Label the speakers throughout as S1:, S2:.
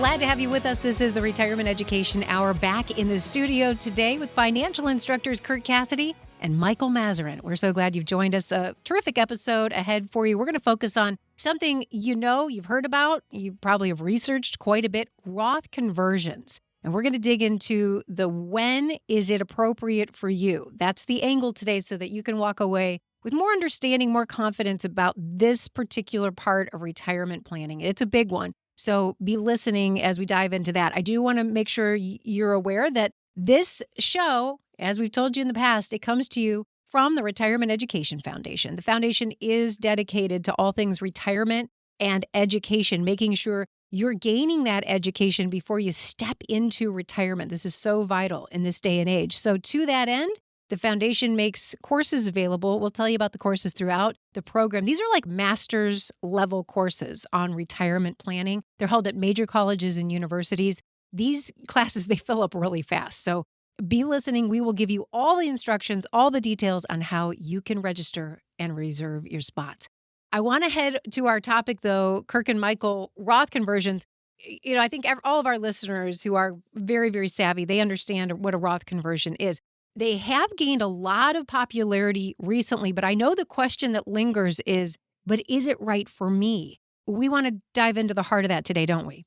S1: Glad to have you with us. This is the Retirement Education Hour, back in the studio today with financial instructors Kurt Cassidy and Michael Mazarin. We're so glad you've joined us. A terrific episode ahead for you. We're going to focus on something you've heard about, you probably have researched quite a bit, Roth conversions. And we're going to dig into the when is it appropriate for you. That's the angle today, so that you can walk away with more understanding, more confidence about this particular part of retirement planning. It's a big one. So be listening as we dive into that. I do want to make sure you're aware that this show, as we've told you in the past, it comes to you from the Retirement Education Foundation. The foundation is dedicated to all things retirement and education, making sure you're gaining that education before you step into retirement. This is so vital in this day and age. So to that end, the foundation makes courses available. We'll tell you about the courses throughout the program. These are like master's level courses on retirement planning. They're held at major colleges and universities. These classes, they fill up really fast. So be listening. We will give you all the instructions, all the details on how you can register and reserve your spots. I want to head to our topic, though, Kirk and Michael, Roth conversions. I think all of our listeners who are very, very savvy, they understand what a Roth conversion is. They have gained a lot of popularity recently, but I know the question that lingers is, but is it right for me? We want to dive into the heart of that today, don't we?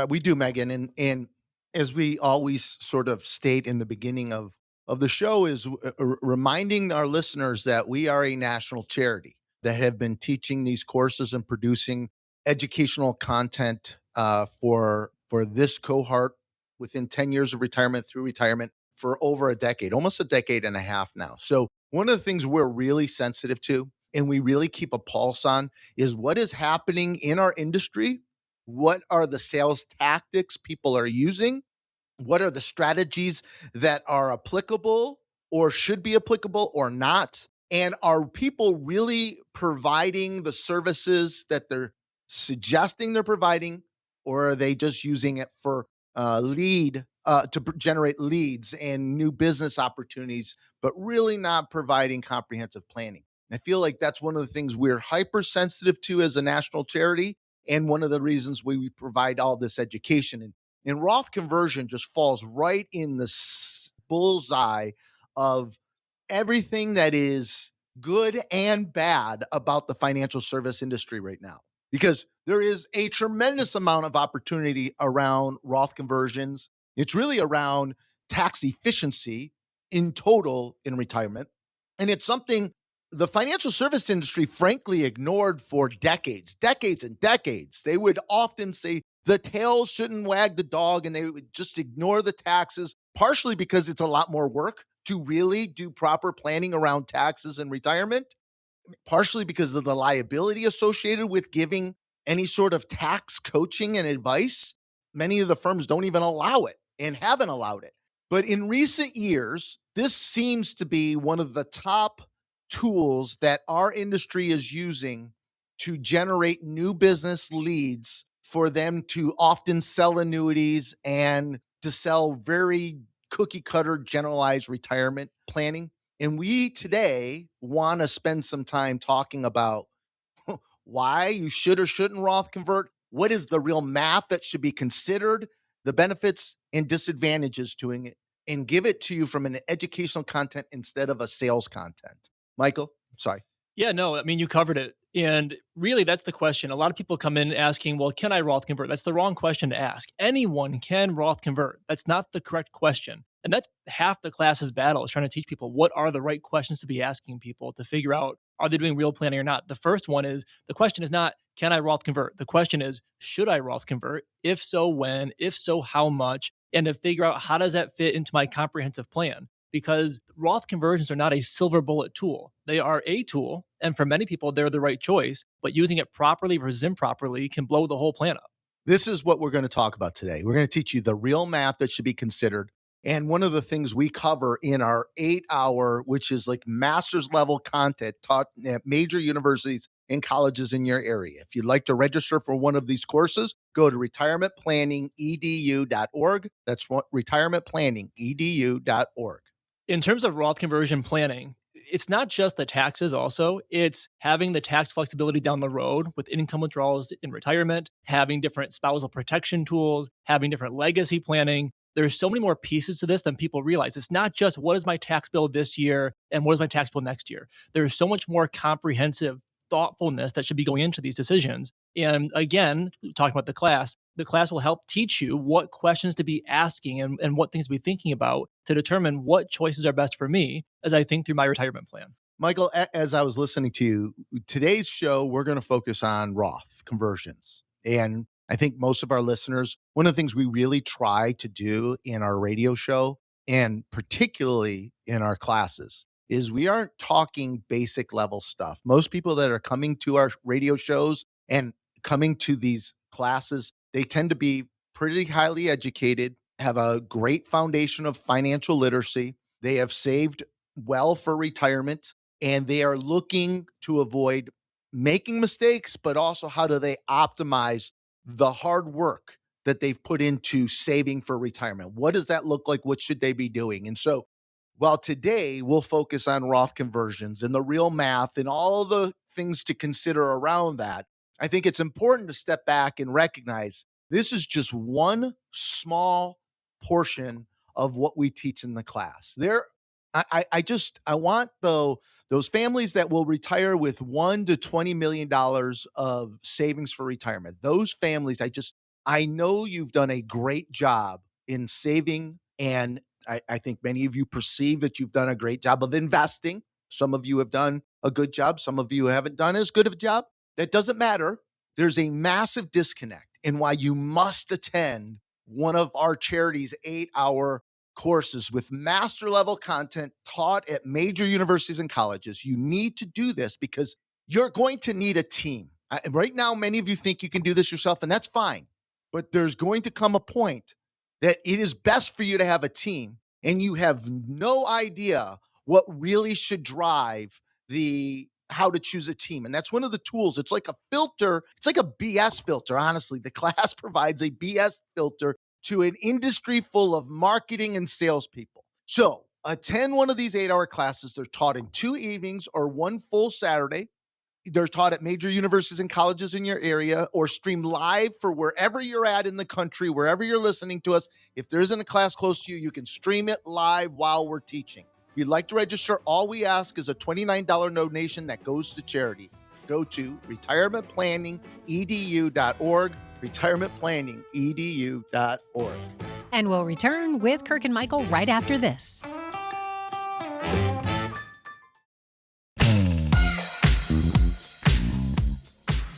S2: We do, Megan. And as we always sort of state in the beginning of the show, is reminding our listeners that we are a national charity that have been teaching these courses and producing educational content for this cohort within 10 years of retirement through retirement for over a decade, almost a decade and a half now. So one of the things we're really sensitive to and we really keep a pulse on is what is happening in our industry. What are the sales tactics people are using? What are the strategies that are applicable or should be applicable or not? And are people really providing the services that they're suggesting they're providing, or are they just using it for generate leads and new business opportunities, but really not providing comprehensive planning? I feel like that's one of the things we're hypersensitive to as a national charity, and one of the reasons we provide all this education. And Roth conversion just falls right in the bullseye of everything that is good and bad about the financial service industry right now, because there is a tremendous amount of opportunity around Roth conversions. It's really around tax efficiency in total in retirement. And it's something the financial service industry frankly ignored for decades and decades. They would often say the tail shouldn't wag the dog, and they would just ignore the taxes, partially because it's a lot more work to really do proper planning around taxes and retirement, partially because of the liability associated with giving any sort of tax coaching and advice. Many of the firms don't even allow it and haven't allowed it. But in recent years, this seems to be one of the top tools that our industry is using to generate new business leads for them to often sell annuities and to sell very cookie cutter generalized retirement planning. And we today want to spend some time talking about why you should or shouldn't Roth convert. What is the real math that should be considered, the benefits and disadvantages to it, and give it to you from an educational content instead of a sales content. Michael, sorry.
S3: Yeah, no, I mean, you covered it. And really, that's the question. A lot of people come in asking, well, can I Roth convert? That's the wrong question to ask. Anyone can Roth convert. That's not the correct question. And that's half the class's battle, is trying to teach people what are the right questions to be asking people to figure out, are they doing real planning or not? The first one is, the question is not, can I Roth convert? The question is, should I Roth convert? If so, when? If so, how much? And to figure out, how does that fit into my comprehensive plan? Because Roth conversions are not a silver bullet tool. They are a tool, and for many people, they're the right choice, but using it properly versus improperly can blow the whole plan up.
S2: This is what we're going to talk about today. We're going to teach you the real math that should be considered. And one of the things we cover in our 8-hour, which is like master's level content taught at major universities and colleges in your area. If you'd like to register for one of these courses, go to retirementplanningedu.org. That's retirementplanningedu.org.
S3: In terms of Roth conversion planning, it's not just the taxes also, it's having the tax flexibility down the road with income withdrawals in retirement, having different spousal protection tools, having different legacy planning. There's so many more pieces to this than people realize. It's not just what is my tax bill this year and what is my tax bill next year. There's so much more comprehensive thoughtfulness that should be going into these decisions. And again, talking about the class will help teach you what questions to be asking and what things to be thinking about to determine what choices are best for me as I think through my retirement plan.
S2: Michael, as I was listening to you, today's show, we're going to focus on Roth conversions. And I think most of our listeners, one of the things we really try to do in our radio show, and particularly in our classes, is we aren't talking basic level stuff. Most people that are coming to our radio shows and coming to these classes, they tend to be pretty highly educated, have a great foundation of financial literacy. They have saved well for retirement, and they are looking to avoid making mistakes, but also how do they optimize the hard work that they've put into saving for retirement? What does that look like? What should they be doing? And so while today we'll focus on Roth conversions and the real math and all the things to consider around that, I think it's important to step back and recognize this is just one small portion of what we teach in the class. I want those families that will retire with $1 to $20 million of savings for retirement. Those families, I know you've done a great job in saving, and I think many of you perceive that you've done a great job of investing. Some of you have done a good job. Some of you haven't done as good of a job. That doesn't matter. There's a massive disconnect in why you must attend one of our charity's 8-hour courses with master level content taught at major universities and colleges. You need to do this because you're going to need a team. Right now, many of you think you can do this yourself, and that's fine. But there's going to come a point that it is best for you to have a team, and you have no idea what really should drive how to choose a team. And that's one of the tools. It's like a filter. It's like a BS filter. Honestly, the class provides a BS filter to an industry full of marketing and salespeople. So attend one of these 8-hour classes. They're taught in 2 evenings or 1 full Saturday. They're taught at major universities and colleges in your area, or stream live for wherever you're at in the country, wherever you're listening to us. If there isn't a class close to you, you can stream it live while we're teaching. If you'd like to register, all we ask is a $29 donation that goes to charity. Go to retirementplanningedu.org, retirementplanningedu.org.
S1: And we'll return with Kirk and Michael right after this.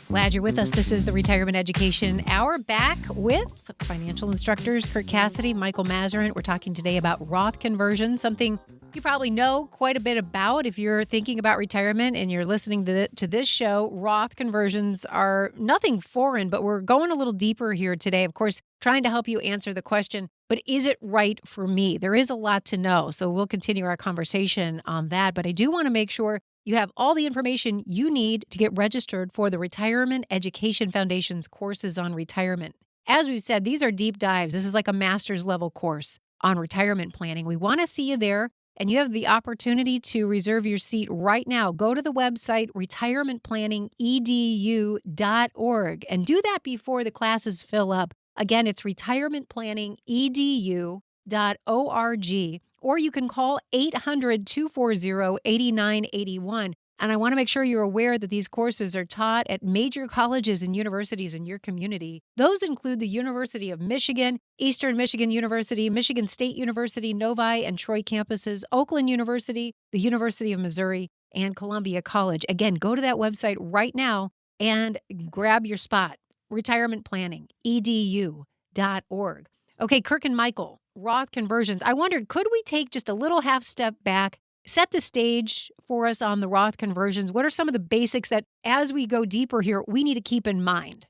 S1: Glad you're with us. This is the Retirement Education Hour, back with financial instructors Kirk Cassidy, Michael Mazerin. We're talking today about Roth conversion, something you probably know quite a bit about if you're thinking about retirement and you're listening to this show. Roth conversions are nothing foreign, but we're going a little deeper here today. Of course, trying to help you answer the question, but is it right for me? There is a lot to know, so we'll continue our conversation on that. But I do want to make sure you have all the information you need to get registered for the Retirement Education Foundation's courses on retirement. As we've said, these are deep dives. This is like a master's level course on retirement planning. We want to see you there, and you have the opportunity to reserve your seat right now. Go to the website, retirementplanningedu.org, and do that before the classes fill up. Again, it's retirementplanningedu.org. Or you can call 800-240-8981. And I want to make sure you're aware that these courses are taught at major colleges and universities in your community. Those include the University of Michigan, Eastern Michigan University, Michigan State University, Novi and Troy campuses, Oakland University, the University of Missouri, and Columbia College. Again, go to that website right now and grab your spot. Retirementplanningedu.org. Okay, Kirk and Michael, Roth conversions. I wondered, could we take just a little half step back, set the stage for us on the Roth conversions? What are some of the basics that, as we go deeper here, we need to keep in mind?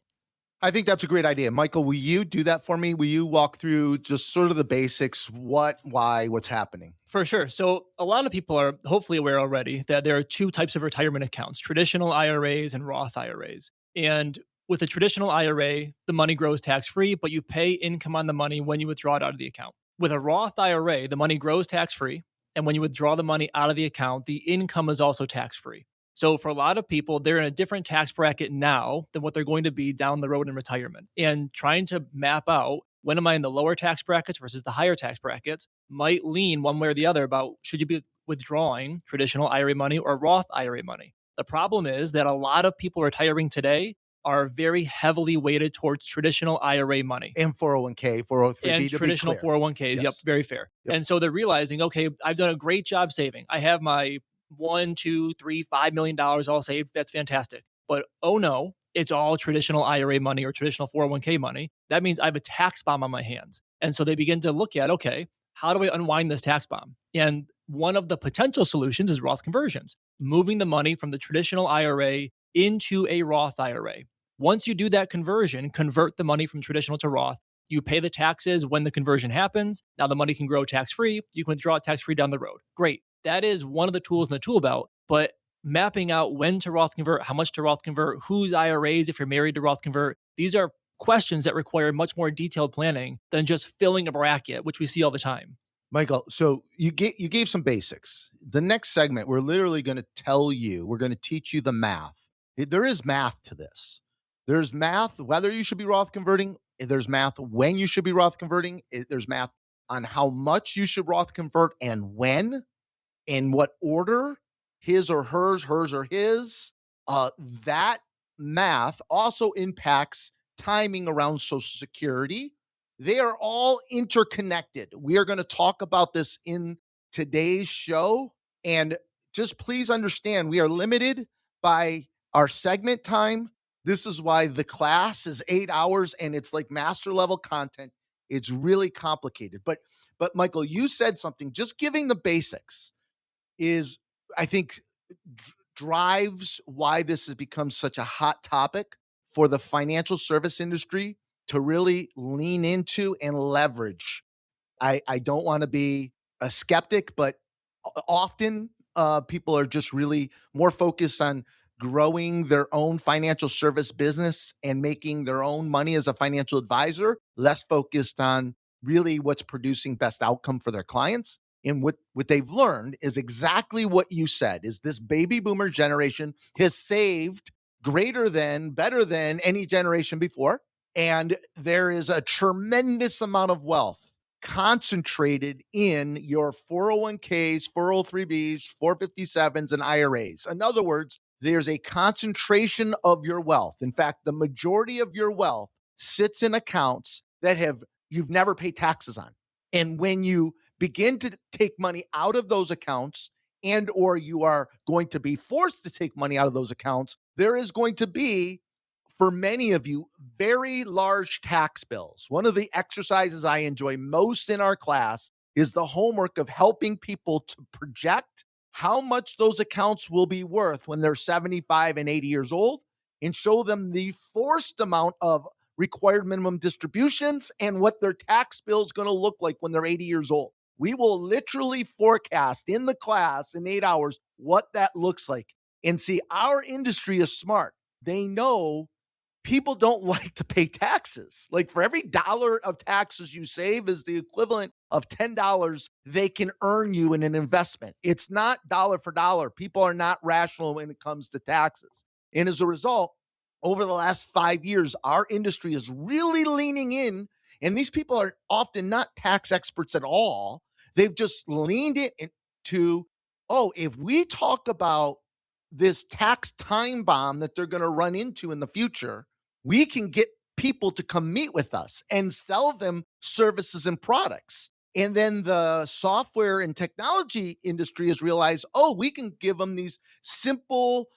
S2: I think that's a great idea. Michael, will you do that for me? Will you walk through just sort of the basics, what, why, what's happening?
S3: For sure. So a lot of people are hopefully aware already that there are 2 types of retirement accounts, traditional IRAs and Roth IRAs. And with a traditional IRA, the money grows tax-free, but you pay income on the money when you withdraw it out of the account. With a Roth IRA, the money grows tax-free, And when you withdraw the money out of the account, the income is also tax free. So for a lot of people, they're in a different tax bracket now than what they're going to be down the road in retirement. And trying to map out when am I in the lower tax brackets versus the higher tax brackets might lean one way or the other about should you be withdrawing traditional IRA money or Roth IRA money. The problem is that a lot of people retiring today are very heavily weighted towards traditional IRA money
S2: And 401k, 403b
S3: and
S2: to
S3: traditional
S2: be clear.
S3: 401ks. Yep,
S2: Yes.
S3: very fair.
S2: Yep.
S3: And so they're realizing, okay, I've done a great job saving. I have my $1, $2, $3, $5 million all saved. That's fantastic. But oh no, it's all traditional IRA money or traditional 401k money. That means I have a tax bomb on my hands. And so they begin to look at, okay, how do I unwind this tax bomb? And one of the potential solutions is Roth conversions, moving the money from the traditional IRA into a Roth IRA. Once you do that conversion, convert the money from traditional to Roth, you pay the taxes when the conversion happens. Now the money can grow tax-free. You can withdraw it tax-free down the road. Great. That is one of the tools in the tool belt, but mapping out when to Roth convert, how much to Roth convert, whose IRAs, if you're married to Roth convert, these are questions that require much more detailed planning than just filling a bracket, which we see all the time.
S2: Michael, so you gave some basics. The next segment, we're literally going to tell you, we're going to teach you the math. There is math to this. There's math whether you should be Roth converting. There's math when you should be Roth converting. There's math on how much you should Roth convert and when, in what order, his or hers or his. That math also impacts timing around Social Security. They are all interconnected. We are going to talk about this in today's show. And just please understand, we are limited by our segment time. This is why the class is 8 hours and it's like master level content. It's really complicated. But Michael, you said something, just giving the basics is, I think, drives why this has become such a hot topic for the financial service industry to really lean into and leverage. I don't want to be a skeptic, but often people are just really more focused on growing their own financial service business and making their own money as a financial advisor, less focused on really what's producing best outcome for their clients. And what they've learned is exactly what you said, is this baby boomer generation has saved better than any generation before. And there is a tremendous amount of wealth concentrated in your 401ks, 403bs, 457s, and IRAs. In other words, there's a concentration of your wealth. In fact, the majority of your wealth sits in accounts that you've never paid taxes on. And when you begin to take money out of those accounts, and or you are going to be forced to take money out of those accounts, there is going to be, for many of you, very large tax bills. One of the exercises I enjoy most in our class is the homework of helping people to project how much those accounts will be worth when they're 75 and 80 years old, and show them the forced amount of required minimum distributions and what their tax bill is going to look like when they're 80 years old. We will literally forecast in the class in 8 hours what that looks like. And see, our industry is smart. They know people don't like to pay taxes. Like, for every dollar of taxes you save is the equivalent of $10 they can earn you in an investment. It's not dollar for dollar. People are not rational when it comes to taxes. And as a result, over the last 5 years, our industry is really leaning in, and these people are often not tax experts at all. They've just leaned it into, if we talk about this tax time bomb that they're going to run into in the future, we can get people to come meet with us and sell them services and products. And then the software and technology industry has realized, we can give them these simple,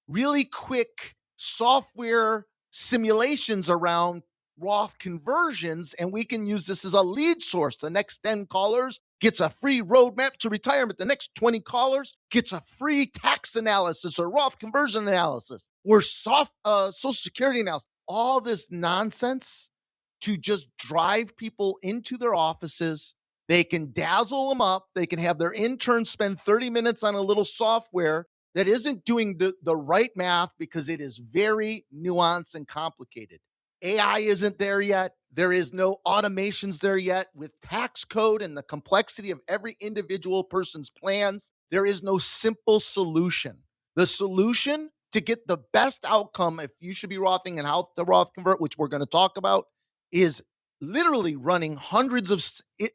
S2: really quick software simulations around Roth conversions, and we can use this as a lead source. The next 10 callers gets a free roadmap to retirement. The next 20 callers gets a free tax analysis or Roth conversion analysis or Social Security analysis. All this nonsense to just drive people into their offices. They can dazzle them up. They can have their interns spend 30 minutes on a little software that isn't doing the right math because it is very nuanced and complicated. AI isn't there yet. There is no automations there yet with tax code and the complexity of every individual person's plans. There is no simple solution. The solution to get the best outcome, if you should be Rothing and how to Roth convert, which we're going to talk about, is literally running hundreds of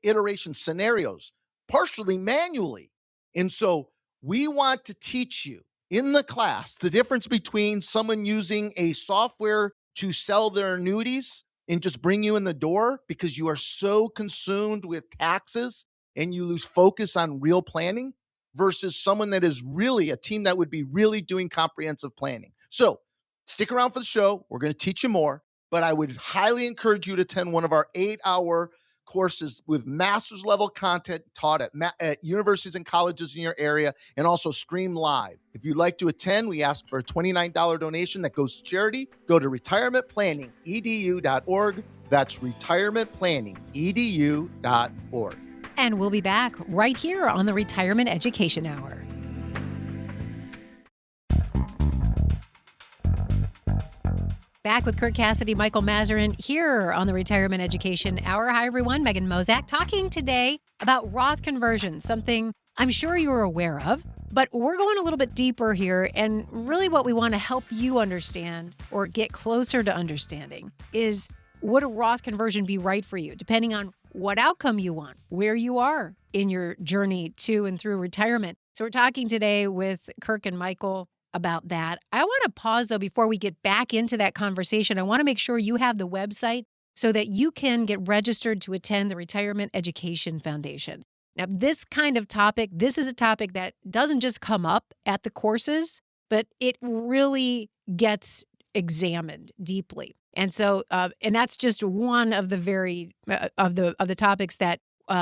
S2: iteration scenarios, partially manually. And so we want to teach you in the class the difference between someone using a software to sell their annuities and just bring you in the door because you are so consumed with taxes and you lose focus on real planning, versus someone that is really a team that would be really doing comprehensive planning. So stick around for the show. We're going to teach you more, but I would highly encourage you to attend one of our 8-hour courses with master's level content taught at universities and colleges in your area, and also stream live. If you'd like to attend, we ask for a $29 donation that goes to charity. Go to retirementplanningedu.org. That's retirementplanningedu.org.
S1: And we'll be back right here on the Retirement Education Hour. Back with Kurt Cassidy, Michael Mazerin here on the Retirement Education Hour. Hi, everyone. Megan Mozak talking today about Roth conversions, something I'm sure you're aware of, but we're going a little bit deeper here. And really what we want to help you understand or get closer to understanding is, would a Roth conversion be right for you, depending on what outcome you want, where you are in your journey to and through retirement. So we're talking today with Kirk and Michael about that. I want to pause, though, before we get back into that conversation. I want to make sure you have the website so that you can get registered to attend the Retirement Education Foundation. Now, this kind of topic, this is a topic that doesn't just come up at the courses, but it really gets examined deeply. And so, and that's just one of the of the topics that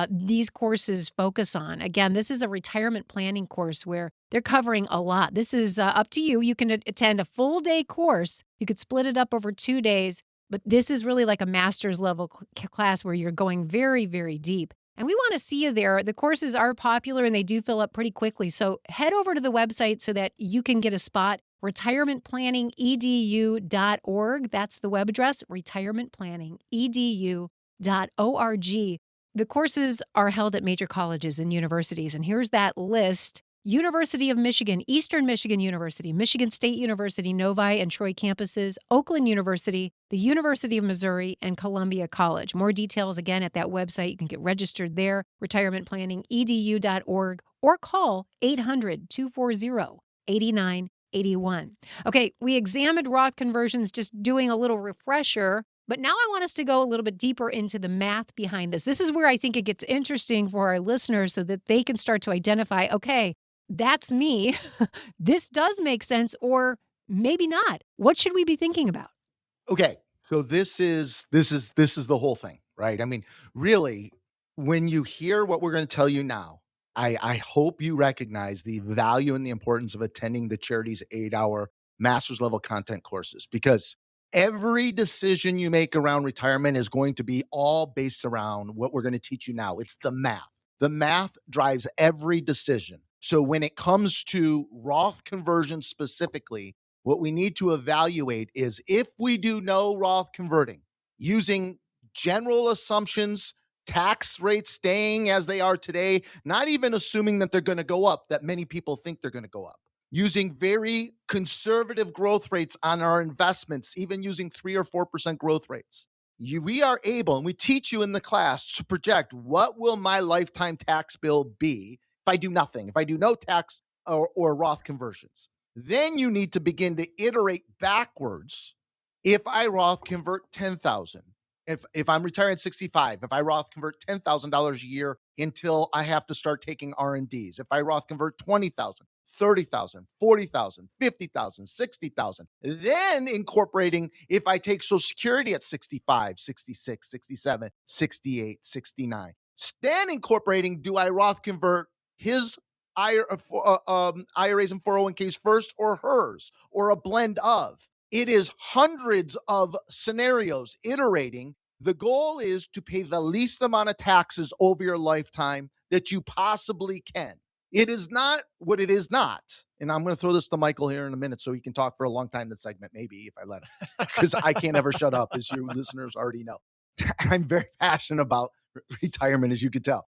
S1: these courses focus on. Again, this is a retirement planning course where they're covering a lot. This is up to you. You can attend a full day course. You could split it up over 2 days, but this is really like a master's level class where you're going very, very deep. And we want to see you there. The courses are popular and they do fill up pretty quickly. So head over to the website so that you can get a spot. retirementplanningedu.org. That's the web address, retirementplanningedu.org. The courses are held at major colleges and universities, and here's that list. University of Michigan, Eastern Michigan University, Michigan State University, Novi and Troy campuses, Oakland University, the University of Missouri, and Columbia College. More details, again, at that website. You can get registered there, retirementplanningedu.org, or call 800-240-8981. Okay, we examined Roth conversions, just doing a little refresher. But now I want us to go a little bit deeper into the math behind this. This is where I think it gets interesting for our listeners so that they can start to identify, okay, that's me. This does make sense, or maybe not. What should we be thinking about?
S2: Okay, so this is the whole thing, right? I mean, really, when you hear what we're going to tell you now, I hope you recognize the value and the importance of attending the charity's 8-hour master's level content courses, because every decision you make around retirement is going to be all based around what we're going to teach you now. It's the math. The math drives every decision. So when it comes to Roth conversion specifically, what we need to evaluate is, if we do no Roth converting, using general assumptions, tax rates staying as they are today, not even assuming that they're going to go up, that many people think they're going to go up, using very conservative growth rates on our investments, even using 3 or 4% growth rates. We are able, and we teach you in the class, to project what will my lifetime tax bill be if I do nothing, if I do no tax or Roth conversions. Then you need to begin to iterate backwards. If I Roth convert $10,000, if I'm retiring at 65, if I Roth convert $10,000 a year until I have to start taking R&Ds, if I Roth convert 20,000, 30,000, 40,000, 50,000, 60,000. Then incorporating if I take Social Security at 65, 66, 67, 68, 69. Then incorporating, do I Roth convert his IRAs and 401ks first, or hers, or a blend of? It is hundreds of scenarios iterating. The goal is to pay the least amount of taxes over your lifetime that you possibly can. It is not what it is not. And I'm going to throw this to Michael here in a minute so he can talk for a long time in this segment, maybe, if I let him, because I can't ever shut up, as your listeners already know. I'm very passionate about retirement, as you could tell.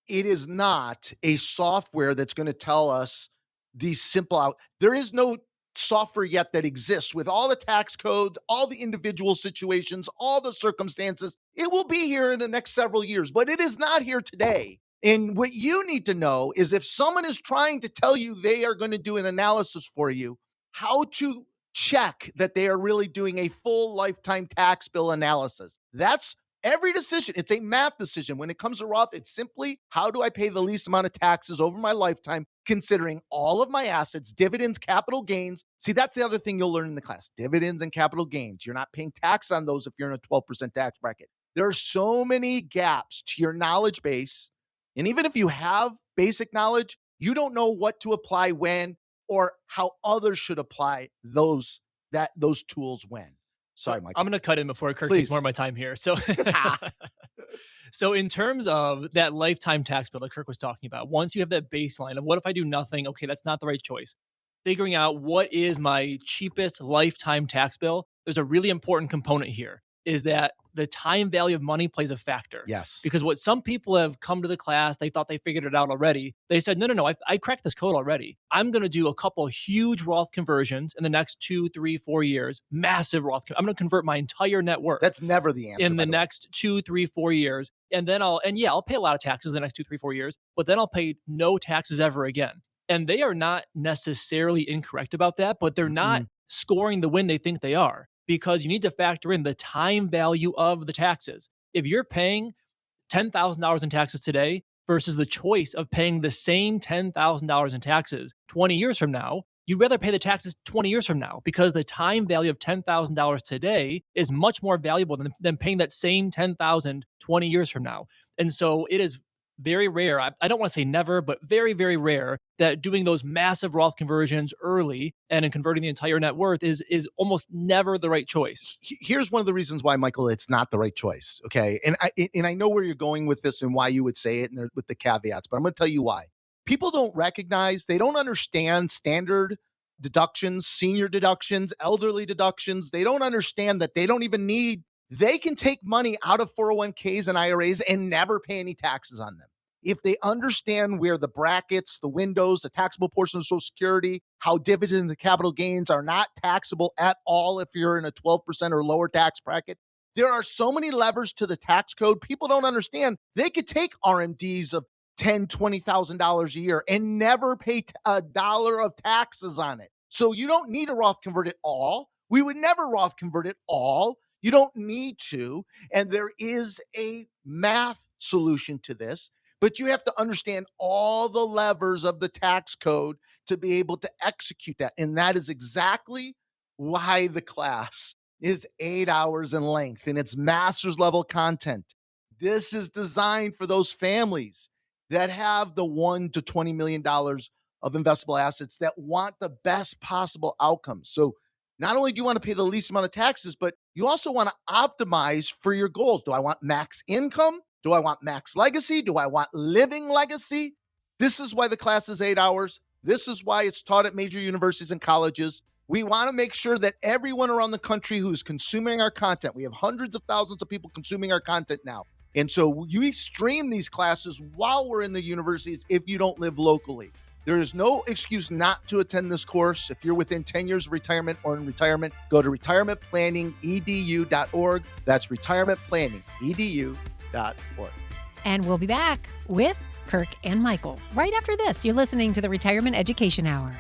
S2: It is not a software that's going to tell us these simple out. There is no software yet that exists with all the tax codes, all the individual situations, all the circumstances. It will be here in the next several years, but it is not here today. And what you need to know is if someone is trying to tell you they are going to do an analysis for you, how to check that they are really doing a full lifetime tax bill analysis. That's every decision. It's a math decision. When it comes to Roth, it's simply how do I pay the least amount of taxes over my lifetime, considering all of my assets, dividends, capital gains. See, that's the other thing you'll learn in the class, dividends and capital gains. You're not paying tax on those if you're in a 12% tax bracket. There are so many gaps to your knowledge base. And even if you have basic knowledge, you don't know what to apply when or how others should apply those tools when. Sorry, Mike.
S3: I'm going to cut in before Kirk
S2: Please.
S3: takes more of my time here. So, so in terms of that lifetime tax bill that Kirk was talking about, once you have that baseline of what if I do nothing? Okay, that's not the right choice. Figuring out what is my cheapest lifetime tax bill, there's a really important component here, is that the time value of money plays a factor.
S2: Yes.
S3: Because what some people have come to the class, they thought they figured it out already. They said, no, I cracked this code already. I'm going to do a couple huge Roth conversions in the next 2, 3, 4 years. Massive Roth. I'm going to convert my entire net worth.
S2: That's never the answer.
S3: In the next 2, 3, 4 years. And then I'll pay a lot of taxes in the next 2, 3, 4 years, but then I'll pay no taxes ever again. And they are not necessarily incorrect about that, but they're not scoring the win they think they are, because you need to factor in the time value of the taxes. If you're paying $10,000 in taxes today versus the choice of paying the same $10,000 in taxes 20 years from now, you'd rather pay the taxes 20 years from now, because the time value of $10,000 today is much more valuable than paying that same $10,000 20 years from now. And so it is very rare. I don't want to say never, but very, very rare that doing those massive Roth conversions early and in converting the entire net worth is almost never the right choice.
S2: Here's one of the reasons why, Michael, it's not the right choice. Okay. And I know where you're going with this and why you would say it and with the caveats, but I'm going to tell you why. People don't recognize, they don't understand standard deductions, senior deductions, elderly deductions. They don't understand that they don't even need. They can take money out of 401ks and IRAs and never pay any taxes on them. If they understand where the brackets, the windows, the taxable portion of Social Security, how dividends and capital gains are not taxable at all if you're in a 12% or lower tax bracket. There are so many levers to the tax code. People don't understand. They could take RMDs of $10,000, $20,000 a year and never pay a dollar of taxes on it. So you don't need a Roth convert at all. We would never Roth convert at all. You don't need to. And there is a math solution to this, but you have to understand all the levers of the tax code to be able to execute that. And that is exactly why the class is 8 hours in length and it's master's level content. This is designed for those families that have the $1 to $20 million of investable assets that want the best possible outcomes. So not only do you want to pay the least amount of taxes, but you also want to optimize for your goals. Do I want max income? Do I want max legacy? Do I want living legacy? This is why the class is 8 hours. This is why it's taught at major universities and colleges. We want to make sure that everyone around the country who's consuming our content, we have hundreds of thousands of people consuming our content now. And so you stream these classes while we're in the universities if you don't live locally. There is no excuse not to attend this course. If you're within 10 years of retirement or in retirement, go to retirementplanningedu.org. That's retirementplanningedu.org.
S1: And we'll be back with Kirk and Michael right after this. You're listening to the Retirement Education Hour.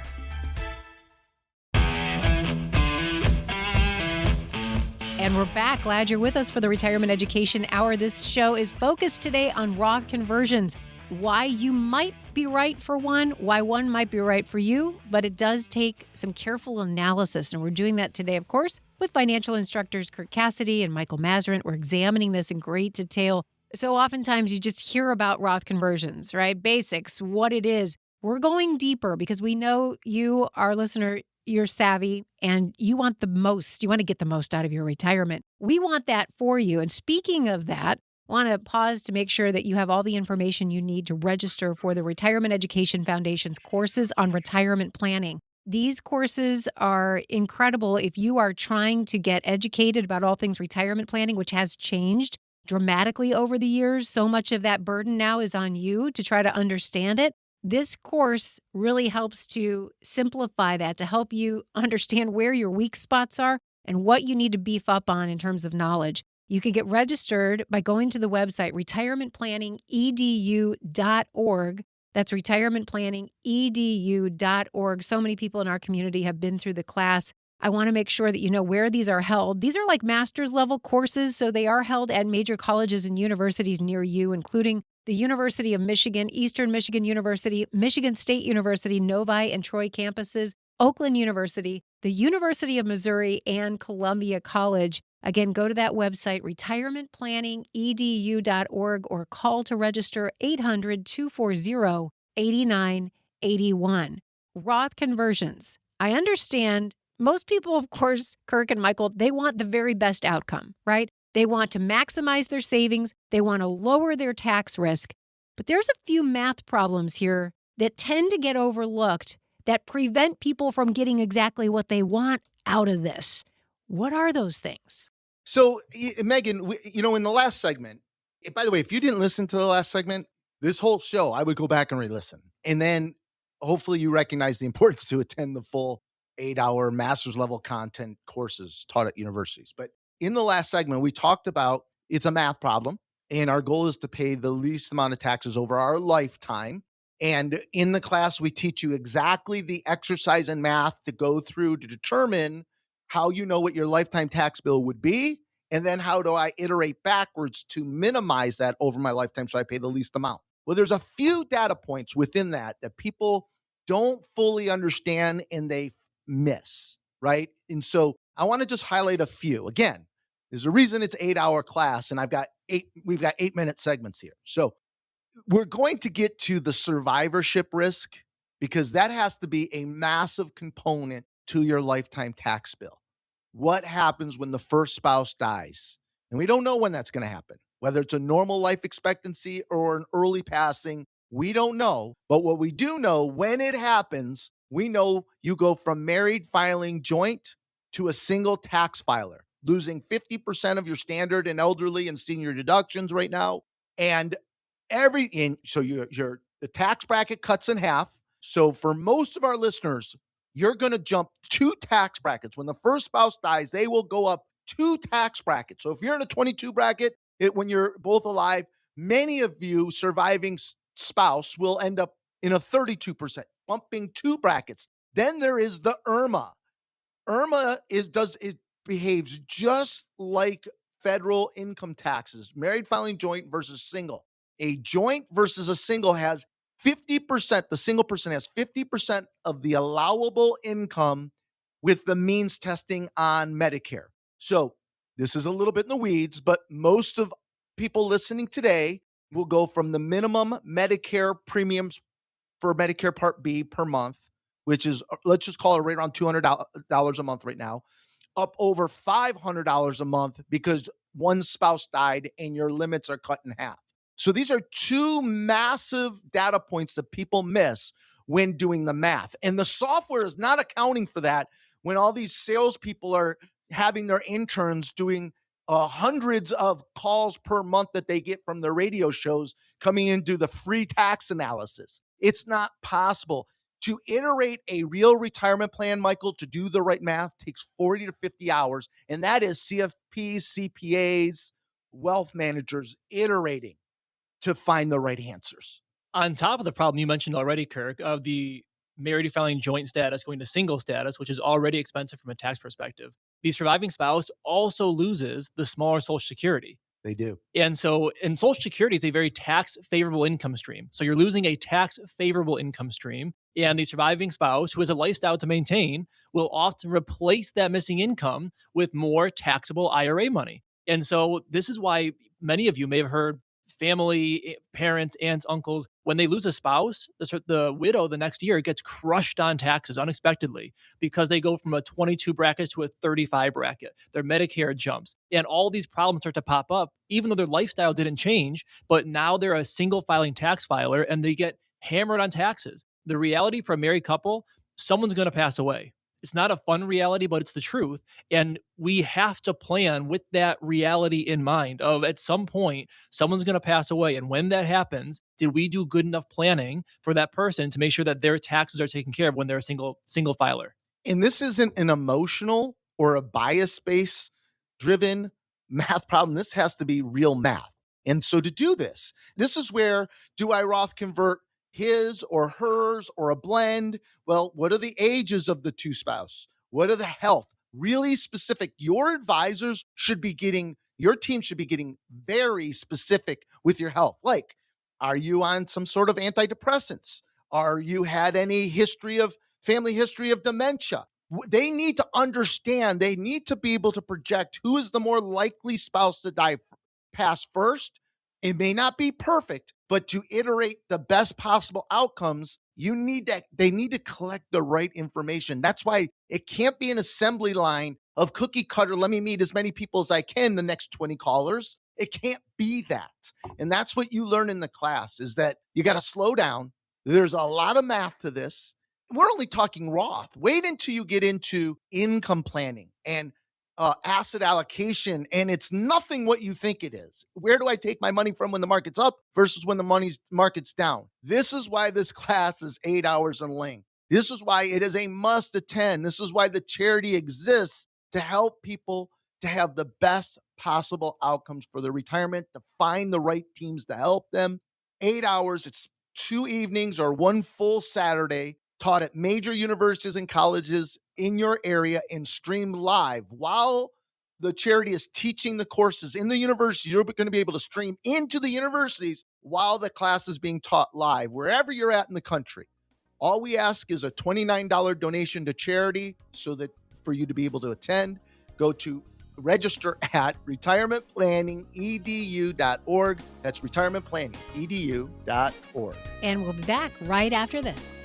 S1: And we're back. Glad you're with us for the Retirement Education Hour. This show is focused today on Roth conversions. Why you might be right for one, why one might be right for you, but it does take some careful analysis. And we're doing that today, of course, with financial instructors Kirk Cassidy and Michael Mazerin. We're examining this in great detail. So oftentimes you just hear about Roth conversions, right? Basics, what it is. We're going deeper because we know you, our listener, you're savvy and you want the most. You want to get the most out of your retirement. We want that for you. And speaking of that, want to pause to make sure that you have all the information you need to register for the Retirement Education Foundation's courses on retirement planning. These courses are incredible if you are trying to get educated about all things retirement planning, which has changed dramatically over the years. So much of that burden now is on you to try to understand it. This course really helps to simplify that, to help you understand where your weak spots are and what you need to beef up on in terms of knowledge. You can get registered by going to the website retirementplanningedu.org. That's retirementplanningedu.org. So many people in our community have been through the class. I want to make sure that you know where these are held. These are like master's level courses, so they are held at major colleges and universities near you, including the University of Michigan, Eastern Michigan University, Michigan State University, Novi and Troy campuses, Oakland University, the University of Missouri, and Columbia College. Again, go to that website, retirementplanningedu.org, or call to register 800-240-8981. Roth conversions. I understand most people, of course, Kirk and Michael, they want the very best outcome, right? They want to maximize their savings. They want to lower their tax risk. But there's a few math problems here that tend to get overlooked that prevent people from getting exactly what they want out of this. What are those things?
S2: So, Megan, in the last segment, by the way, if you didn't listen to the last segment, this whole show, I would go back and re-listen. And then hopefully you recognize the importance to attend the full 8-hour master's level content courses taught at universities. But in the last segment, we talked about it's a math problem, and our goal is to pay the least amount of taxes over our lifetime. And in the class, we teach you exactly the exercise and math to go through to determine how you know what your lifetime tax bill would be, and then how do I iterate backwards to minimize that over my lifetime so I pay the least amount. Well, there's a few data points within that people don't fully understand and they miss, right? And so I want to just highlight a few. Again, there's a reason it's 8-hour class, and we've got 8-minute segments here. So we're going to get to the survivorship risk because that has to be a massive component to your lifetime tax bill. What happens when the first spouse dies? And we don't know when that's going to happen, whether it's a normal life expectancy or an early passing. We don't know. But what we do know, when it happens, we know you go from married filing joint to a single tax filer, losing 50% of your standard and elderly and senior deductions right now. And so the tax bracket cuts in half. So for most of our listeners, you're going to jump 2 tax brackets. When the first spouse dies, they will go up 2 tax brackets. So if you're in a 22 bracket, when you're both alive, many of you surviving spouse will end up in a 32%, bumping 2 brackets. Then there is the IRMA. IRMA behaves just like federal income taxes, married filing joint versus single. A joint versus a single has 50%, the single person has 50% of the allowable income with the means testing on Medicare. So this is a little bit in the weeds, but most of people listening today will go from the minimum Medicare premiums for Medicare Part B per month, which is, let's just call it right around $200 a month right now, up over $500 a month because one spouse died and your limits are cut in half. So these are 2 massive data points that people miss when doing the math. And the software is not accounting for that when all these salespeople are having their interns doing hundreds of calls per month that they get from their radio shows coming in to do the free tax analysis. It's not possible. To iterate a real retirement plan, Michael, to do the right math takes 40 to 50 hours. And that is CFPs, CPAs, wealth managers iterating to find the right answers.
S3: On top of the problem you mentioned already, Kirk, of the married filing joint status going to single status, which is already expensive from a tax perspective, the surviving spouse also loses the smaller Social Security.
S2: They do.
S3: And Social Security is a very tax favorable income stream. So you're losing a tax favorable income stream. And the surviving spouse, who has a lifestyle to maintain, will often replace that missing income with more taxable IRA money. And so this is why many of you may have heard family, parents, aunts, uncles, when they lose a spouse, the widow the next year gets crushed on taxes unexpectedly because they go from a 22 bracket to a 35 bracket. Their Medicare jumps, and all these problems start to pop up, even though their lifestyle didn't change, but now they're a single filing tax filer and they get hammered on taxes. The reality for a married couple, someone's going to pass away. It's not a fun reality, but it's the truth. And we have to plan with that reality in mind of at some point, someone's going to pass away. And when that happens, did we do good enough planning for that person to make sure that their taxes are taken care of when they're a single filer?
S2: And this isn't an emotional or a bias-based driven math problem. This has to be real math. And so to do this, this is where, do I Roth convert his or hers or a blend? Well, what are the ages of the two spouse? What are the health? Really specific. Your advisors should be getting, your team should be getting very specific with your health. Like, are you on some sort of antidepressants? Are you had any family history of dementia? They need to understand, they need to be able to project who is the more likely spouse to pass first. It may not be perfect, but to iterate the best possible outcomes, they need to collect the right information. That's why it can't be an assembly line of cookie cutter. Let me meet as many people as I can, the next 20 callers. It can't be that. And that's what you learn in the class, is that you got to slow down. There's a lot of math to this. We're only talking Roth. Wait until you get into income planning and asset allocation, and it's nothing what you think it is. Where do I take my money from when the market's up versus when the market's down? This is why this class is 8 hours in length. This is why it is a must attend. This is why the charity exists, to help people to have the best possible outcomes for their retirement, to find the right teams to help them. 8 hours, it's 2 evenings or 1 full Saturday, taught at major universities and colleges in your area and streamed live. While the charity is teaching the courses in the university, you're going to be able to stream into the universities while the class is being taught live, wherever you're at in the country. All we ask is a $29 donation to charity so that for you to be able to attend. Go to register at retirementplanningedu.org. That's retirementplanningedu.org.
S1: And we'll be back right after this.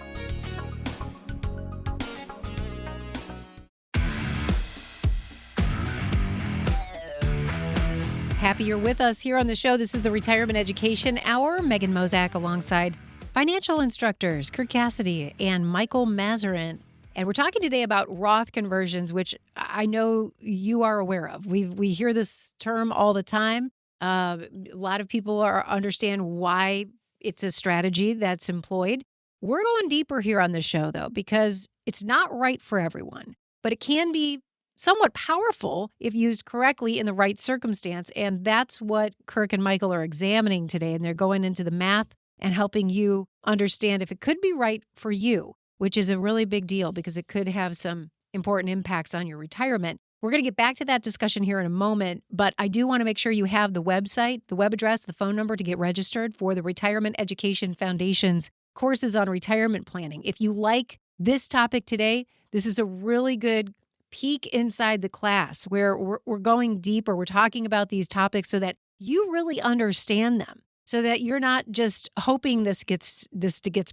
S1: Happy you're with us here on the show. This is the Retirement Education Hour. Megan Mozak alongside financial instructors Kurt Cassidy and Michael Mazerin. And we're talking today about Roth conversions, which I know you are aware of. We hear this term all the time. A lot of people understand why it's a strategy that's employed. We're going deeper here on the show, though, because it's not right for everyone, but it can be somewhat powerful if used correctly in the right circumstance. And that's what Kirk and Michael are examining today. And they're going into the math and helping you understand if it could be right for you, which is a really big deal because it could have some important impacts on your retirement. We're going to get back to that discussion here in a moment, but I do want to make sure you have the website, the web address, the phone number to get registered for the Retirement Education Foundation's courses on retirement planning. If you like this topic today, this is a really good peek inside the class where we're going deeper. We're talking about these topics so that you really understand them, so that you're not just hoping this gets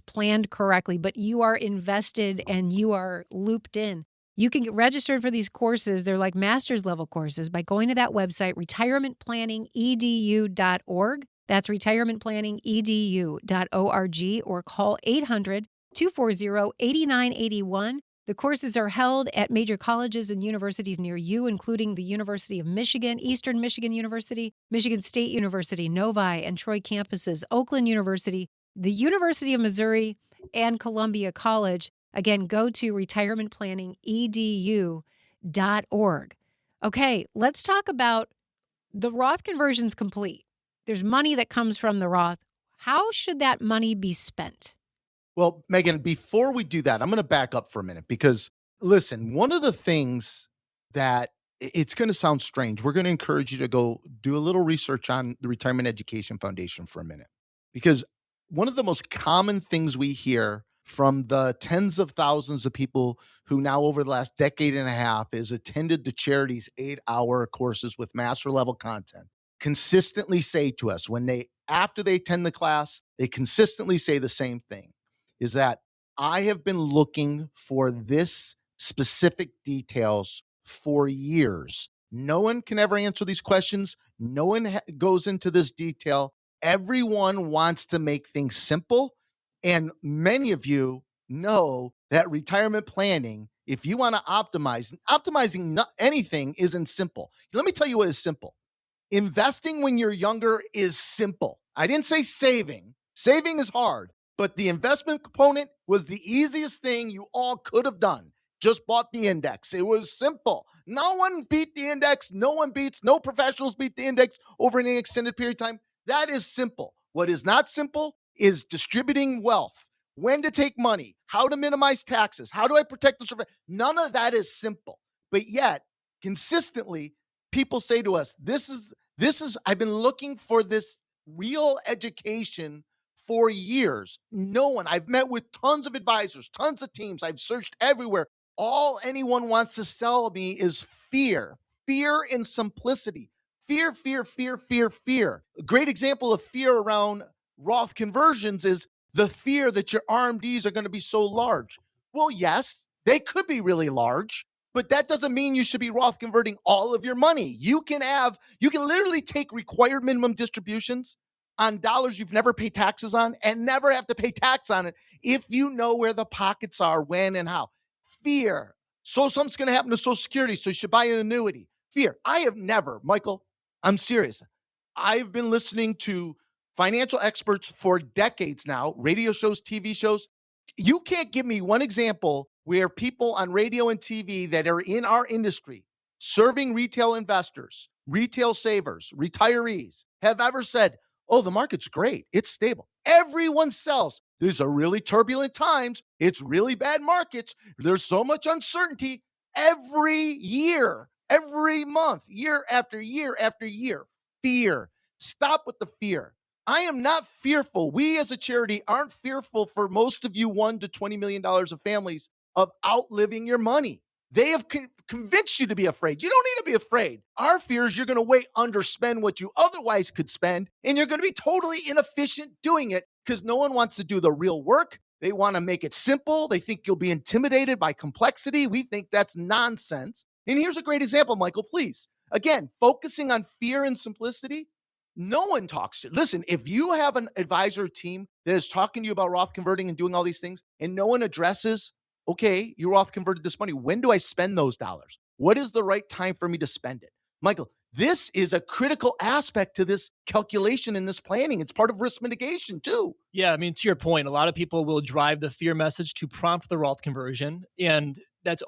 S1: planned correctly, but you are invested and you are looped in. You can get registered for these courses. They're like master's level courses by going to that website, retirementplanningedu.org. That's retirementplanningedu.org, or call 800-240-8981. The courses are held at major colleges and universities near you, including the University of Michigan, Eastern Michigan University, Michigan State University, Novi and Troy campuses, Oakland University, the University of Missouri, and Columbia College. Again, go to retirementplanningedu.org. Okay, let's talk about the Roth conversions complete. There's money that comes from the Roth. How should that money be spent?
S2: Well, Megan, before we do that, I'm going to back up for a minute because, listen, one of the things that it's going to sound strange, we're going to encourage you to go do a little research on the Retirement Education Foundation for a minute, because one of the most common things we hear from the tens of thousands of people who now over the last decade and a half is attended the charity's 8-hour courses with master level content consistently say to us after they attend the class, they consistently say the same thing. Is that I have been looking for this specific details for years. No one can ever answer these questions. No one goes into this detail. Everyone wants to make things simple. And many of you know that retirement planning, if you want to optimizing anything isn't simple. Let me tell you what is simple. Investing when you're younger is simple. I didn't say saving. Saving is hard, but the investment component was the easiest thing you all could have done. Just bought the index. It was simple. No one beat the index. No professionals beat the index over any extended period of time. That is simple. What is not simple is distributing wealth, when to take money, how to minimize taxes, how do I protect the survivor. None of that is simple. But yet, consistently, people say to us, I've been looking for this real education for years. No one, I've met with tons of advisors, tons of teams. I've searched everywhere. All anyone wants to sell me is fear and simplicity. Fear, fear, fear, fear, fear. A great example of fear around Roth conversions is the fear that your RMDs are going to be so large. Well, yes, they could be really large, but that doesn't mean you should be Roth converting all of your money. You can literally take required minimum distributions on dollars you've never paid taxes on and never have to pay tax on it if you know where the pockets are, when and how. Fear. So something's going to happen to Social Security, so you should buy an annuity. Fear. I have never, Michael, I'm serious. I've been listening to financial experts for decades now, radio shows, TV shows. You can't give me one example where people on radio and TV that are in our industry, serving retail investors, retail savers, retirees, have ever said, oh, the market's great. It's stable. Everyone sells. These are really turbulent times. It's really bad markets. There's so much uncertainty every year, every month, year after year after year. Fear. Stop with the fear. I am not fearful. We as a charity aren't fearful for most of you $1 to $20 million of families of outliving your money. They have convinced you to be afraid. You don't need to be afraid. Our fear is you're going to underspend what you otherwise could spend, and you're going to be totally inefficient doing it because no one wants to do the real work. They want to make it simple. They think you'll be intimidated by complexity. We think that's nonsense. And here's a great example, Michael, please. Again, focusing on fear and simplicity. No one talks to. Listen, if you have an advisor team that is talking to you about Roth converting and doing all these things, and no one addresses, okay, you Roth converted this money. When do I spend those dollars? What is the right time for me to spend it? Michael, this is a critical aspect to this calculation and this planning. It's part of risk mitigation too.
S3: Yeah, I mean, to your point, a lot of people will drive the fear message to prompt the Roth conversion. And that's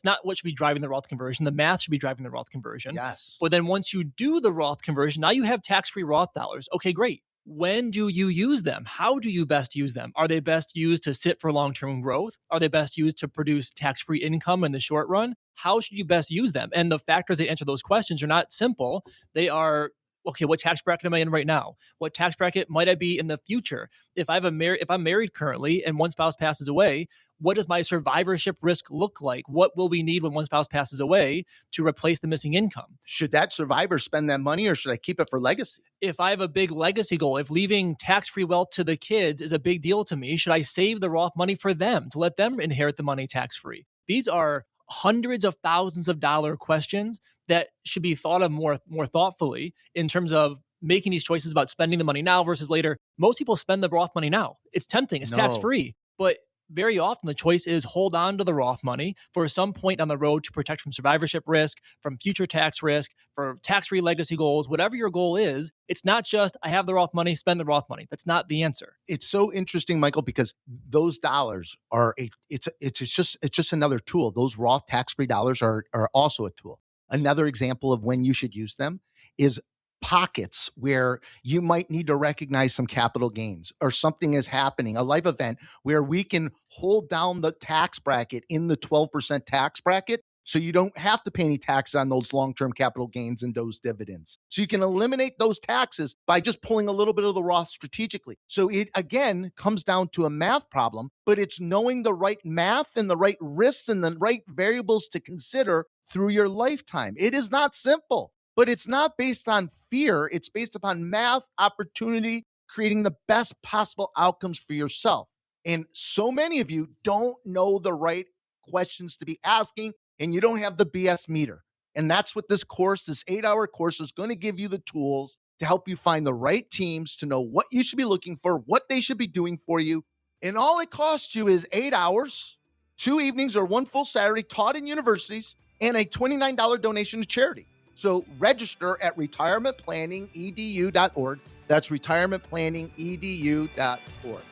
S3: not what should be driving the Roth conversion. The math should be driving the Roth conversion.
S2: Yes.
S3: But then once you do the Roth conversion, now you have tax-free Roth dollars. Okay, great. When do you use them? How do you best use them? Are they best used to sit for long-term growth? Are they best used to produce tax-free income in the short run? How should you best use them? And the factors that answer those questions are not simple. They are, okay, what tax bracket am I in right now? What tax bracket might I be in the future? If I'm married currently and one spouse passes away, what does my survivorship risk look like? What will we need when one spouse passes away to replace the missing income?
S2: Should that survivor spend that money or should I keep it for legacy?
S3: If I have a big legacy goal, if leaving tax-free wealth to the kids is a big deal to me, should I save the Roth money for them to let them inherit the money tax-free? These are hundreds of thousands of dollar questions that should be thought of more thoughtfully in terms of making these choices about spending the money now versus later. Most people spend the Roth money now. It's tempting. It's tax-free. But very often the choice is hold on to the Roth money for some point on the road to protect from survivorship risk, from future tax risk, for tax-free legacy goals, whatever your goal is. It's not just, I have the Roth money, spend the Roth money. That's not the answer.
S2: It's so interesting, Michael, because those dollars are it's just another tool. Those Roth tax-free dollars are also a tool. Another example of when you should use them is pockets where you might need to recognize some capital gains or something is happening, a life event where we can hold down the tax bracket in the 12% tax bracket so you don't have to pay any tax on those long-term capital gains and those dividends. So you can eliminate those taxes by just pulling a little bit of the Roth strategically. So it, again, comes down to a math problem, but it's knowing the right math and the right risks and the right variables to consider through your lifetime. It is not simple. But it's not based on fear. It's based upon math, opportunity, creating the best possible outcomes for yourself. And so many of you don't know the right questions to be asking, and you don't have the BS meter. And that's what this 8-hour course is going to give you the tools to help you find the right teams, to know what you should be looking for, what they should be doing for you. And all it costs you is 8 hours, 2 evenings, or 1 full Saturday taught in universities, and a $29 donation to charity. So register at retirementplanningedu.org. That's retirementplanningedu.org.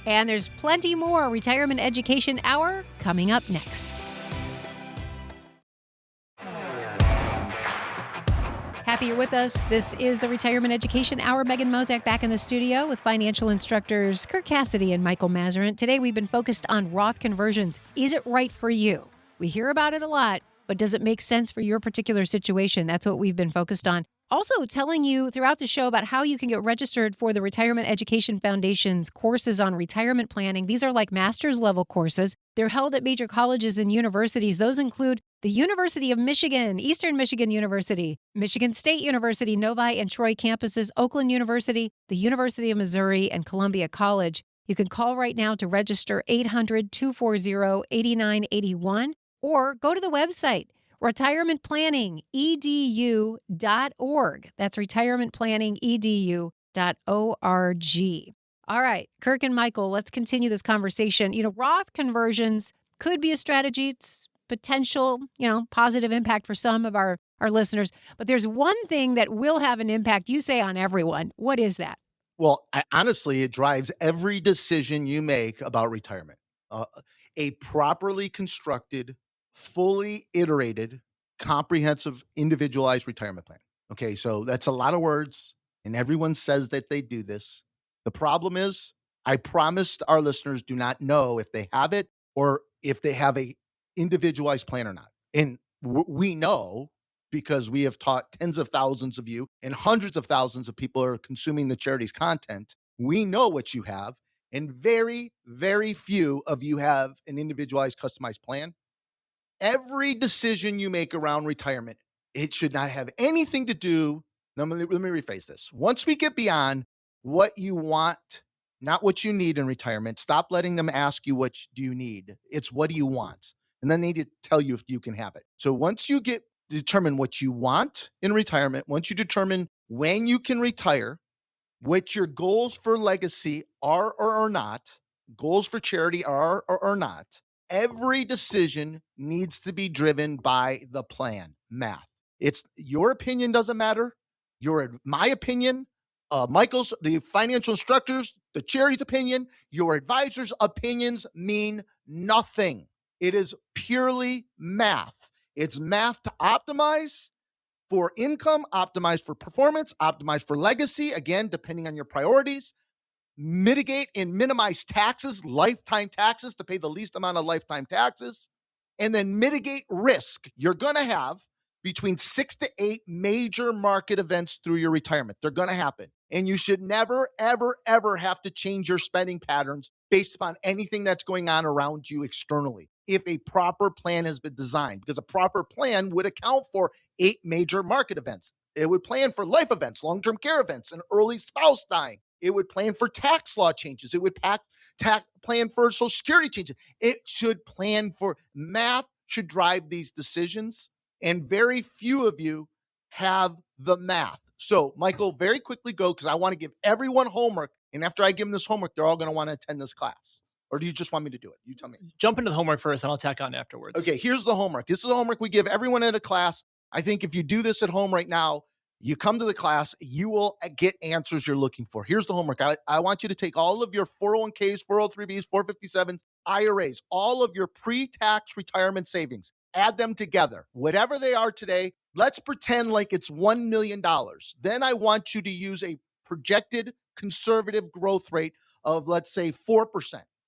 S1: And there's plenty more Retirement Education Hour coming up next. Happy you're with us. This is the Retirement Education Hour. Megan Mozak back in the studio with financial instructors Kirk Cassidy and Michael Mazeran. Today we've been focused on Roth conversions. Is it right for you? We hear about it a lot, but does it make sense for your particular situation? That's what we've been focused on. Also telling you throughout the show about how you can get registered for the Retirement Education Foundation's courses on retirement planning. These are like master's level courses. They're held at major colleges and universities. Those include the University of Michigan, Eastern Michigan University, Michigan State University, Novi and Troy campuses, Oakland University, the University of Missouri, and Columbia College. You can call right now to register 800-240-8981 or go to the website, retirementplanningedu.org. That's retirementplanningedu.org. All right, Kirk and Michael, let's continue this conversation. Roth conversions could be a strategy. It's potential, positive impact for some of our listeners. But there's one thing that will have an impact, you say, on everyone. What is that?
S2: Well, honestly, it drives every decision you make about retirement. A properly constructed, fully iterated, comprehensive, individualized retirement plan. Okay, so that's a lot of words, and everyone says that they do this. The problem is, I promised our listeners do not know if they have it or if they have a individualized plan or not. And we know because we have taught tens of thousands of you and hundreds of thousands of people are consuming the charity's content. We know what you have, and very, very few of you have an individualized, customized plan. Every decision you make around retirement, it should not have anything to do. Let me rephrase this. Once we get beyond what you want, not what you need in retirement, stop letting them ask you what do you need. It's what do you want? And then they need to tell you if you can have it. So once you determine what you want in retirement, once you determine when you can retire, what your goals for legacy are or are not, goals for charity are or are not, every decision needs to be driven by the plan, math. It's your opinion doesn't matter. My opinion, Michael's, the financial instructors, the charity's opinion, your advisor's opinions mean nothing. It is purely math. It's math to optimize for income, optimize for performance, optimize for legacy, again, depending on your priorities, mitigate and minimize taxes, lifetime taxes, to pay the least amount of lifetime taxes, and then mitigate risk. You're going to have between 6 to 8 major market events through your retirement. They're going to happen. And you should never, ever, ever have to change your spending patterns based upon anything that's going on around you externally, if a proper plan has been designed, because a proper plan would account for 8 major market events. It would plan for life events, long-term care events, an early spouse dying. It would plan for tax law changes. It would plan for Social Security changes. It should plan for math, should drive these decisions. And very few of you have the math. So, Michael, very quickly go, because I want to give everyone homework. And after I give them this homework, they're all going to want to attend this class. Or do you just want me to do it? You tell me.
S3: Jump into the homework first, and I'll tack on afterwards.
S2: Okay, here's the homework. This is the homework we give everyone at a class. I think if you do this at home right now, you come to the class, you will get answers you're looking for. Here's the homework. I want you to take all of your 401ks, 403bs, 457s, IRAs, all of your pre-tax retirement savings, add them together, whatever they are today. Let's pretend like it's $1 million. Then I want you to use a projected conservative growth rate of, let's say, 4%.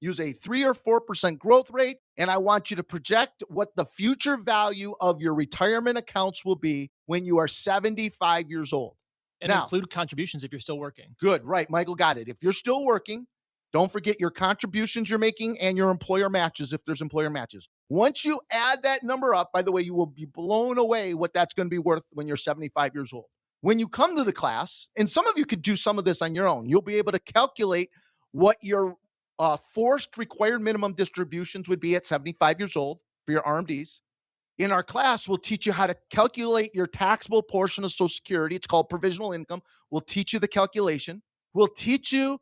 S2: Use a 3 or 4% growth rate, and I want you to project what the future value of your retirement accounts will be when you are 75 years old.
S3: And now, include contributions if you're still working.
S2: Good, right. Michael got it. If you're still working, don't forget your contributions you're making and your employer matches if there's employer matches. Once you add that number up, by the way, you will be blown away what that's going to be worth when you're 75 years old. When you come to the class, and some of you could do some of this on your own, you'll be able to calculate what your forced required minimum distributions would be at 75 years old for your RMDs. In our class, we'll teach you how to calculate your taxable portion of Social Security. It's called provisional income. We'll teach you the calculation. We'll teach you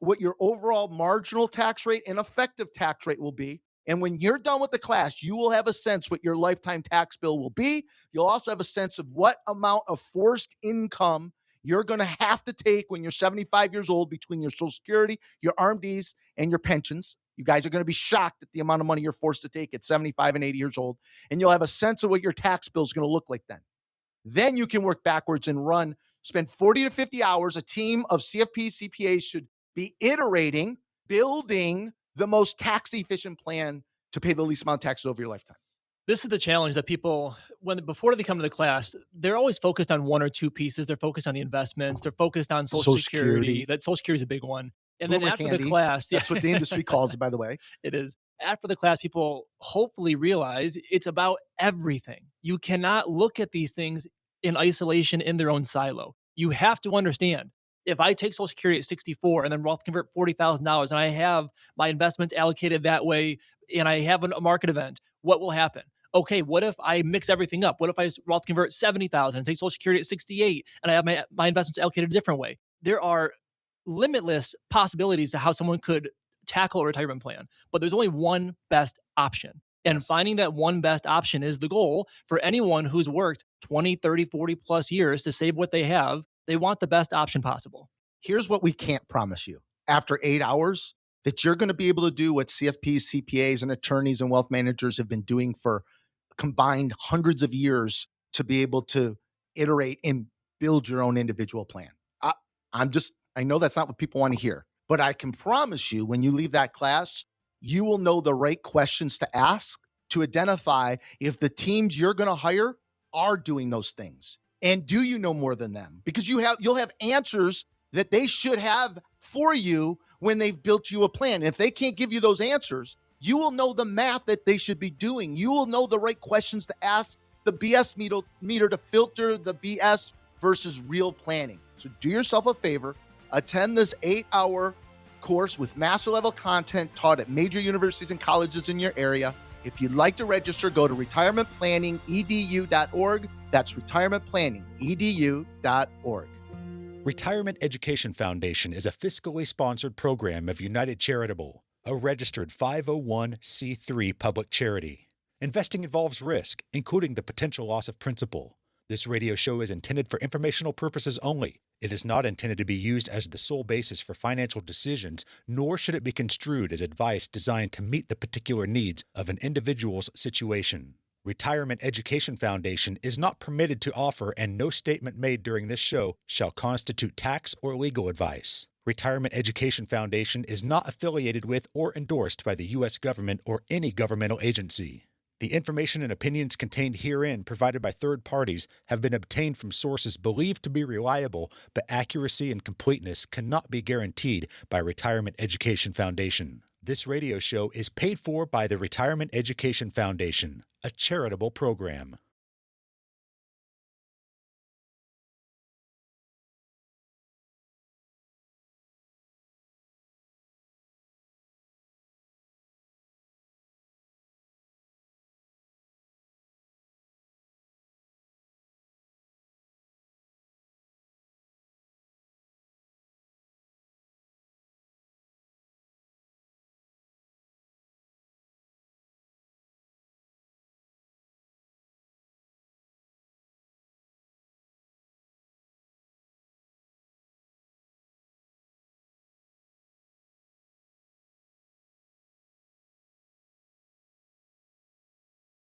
S2: what your overall marginal tax rate and effective tax rate will be. And when you're done with the class, you will have a sense what your lifetime tax bill will be. You'll also have a sense of what amount of forced income you're going to have to take when you're 75 years old between your Social Security, your RMDs, and your pensions. You guys are going to be shocked at the amount of money you're forced to take at 75 and 80 years old. And you'll have a sense of what your tax bill is going to look like then. Then you can work backwards and spend 40 to 50 hours. A team of CFPs, CPAs should be iterating, building the most tax-efficient plan to pay the least amount of taxes over your lifetime.
S3: This is the challenge that people, before they come to the class, they're always focused on one or two pieces. They're focused on the investments. They're focused on Social Security. That Social Security is a big one. And
S2: Boomer
S3: then after
S2: candy.
S3: The class,
S2: that's what the industry calls it, by the way.
S3: It is. After the class, people hopefully realize it's about everything. You cannot look at these things in isolation in their own silo. You have to understand, if I take Social Security at 64 and then Roth convert $40,000 and I have my investments allocated that way and I have a market event, what will happen? Okay, what if I mix everything up? What if I Roth convert 70,000 and take Social Security at 68 and I have my investments allocated a different way? There are limitless possibilities to how someone could tackle a retirement plan, but there's only one best option. And finding that one best option is the goal for anyone who's worked 20, 30, 40 plus years to save what they have. They want the best option possible.
S2: Here's what we can't promise you. After 8 hours, that you're going to be able to do what CFPs, CPAs, and attorneys and wealth managers have been doing for combined hundreds of years to be able to iterate and build your own individual plan. I know that's not what people want to hear, but I can promise you when you leave that class, you will know the right questions to ask to identify if the teams you're going to hire are doing those things. And do you know more than them? Because you'll have answers that they should have for you when they've built you a plan. If they can't give you those answers, you will know the math that they should be doing. You will know the right questions to ask the BS meter to filter the BS versus real planning. So do yourself a favor, attend this 8-hour course with master level content taught at major universities and colleges in your area. If you'd like to register, go to retirementplanningedu.org. That's retirementplanningedu.org.
S4: Retirement Education Foundation is a fiscally sponsored program of United Charitable, a registered 501c3 public charity. Investing involves risk, including the potential loss of principal. This radio show is intended for informational purposes only. It is not intended to be used as the sole basis for financial decisions, nor should it be construed as advice designed to meet the particular needs of an individual's situation. Retirement Education Foundation is not permitted to offer, and no statement made during this show shall constitute tax or legal advice. Retirement Education Foundation is not affiliated with or endorsed by the U.S. government or any governmental agency. The information and opinions contained herein provided by third parties have been obtained from sources believed to be reliable, but accuracy and completeness cannot be guaranteed by Retirement Education Foundation. This radio show is paid for by the Retirement Education Foundation, a charitable program.